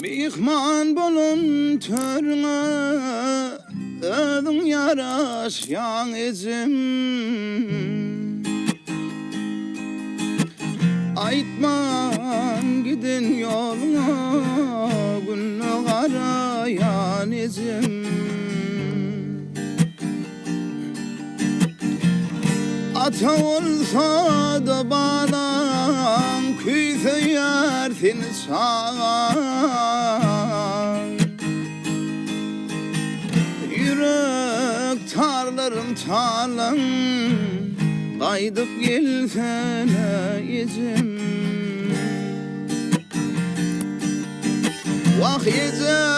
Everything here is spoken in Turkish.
Mihman bolun törüne ödün yaraşyan izim Aytman gidin yoluna günlü arayan izim Ata olsa da bağdan küyse yersin sağan Yürek tarlarım tarlan Kaydıp gelsene izim Vah izim